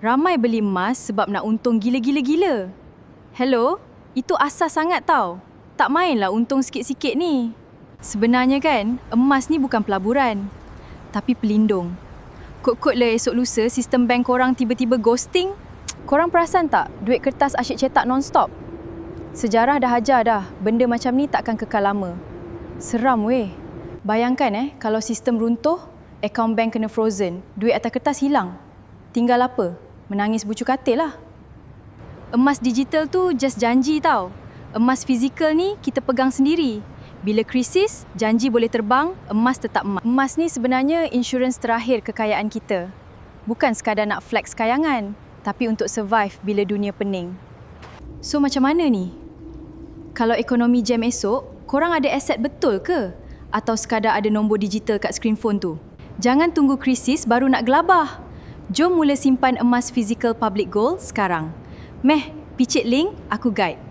Ramai beli emas sebab nak untung gila-gila-gila. Hello, itu asas sangat tau. Tak mainlah untung sikit-sikit ni. Sebenarnya kan, emas ni bukan pelaburan, tapi pelindung. Kot-kot lah esok lusa sistem bank korang tiba-tiba ghosting. Korang perasan tak duit kertas asyik cetak non-stop? Sejarah dah ajar dah, benda macam ni takkan kekal lama. Seram weh. Bayangkan kalau sistem runtuh, akaun bank kena frozen, duit atas kertas hilang. Tinggal apa? Menangis bucu katil lah. Emas digital tu just janji tau. Emas fizikal ni kita pegang sendiri. Bila krisis, janji boleh terbang, emas tetap emas. Emas ni sebenarnya insurans terakhir kekayaan kita. Bukan sekadar nak flex kayangan, tapi untuk survive bila dunia pening. So macam mana ni? Kalau ekonomi jam esok, korang ada aset betul ke? Atau sekadar ada nombor digital kat skrin phone tu? Jangan tunggu krisis baru nak gelabah. Jom mula simpan emas fizikal public gold sekarang. Meh, picit link, aku guide.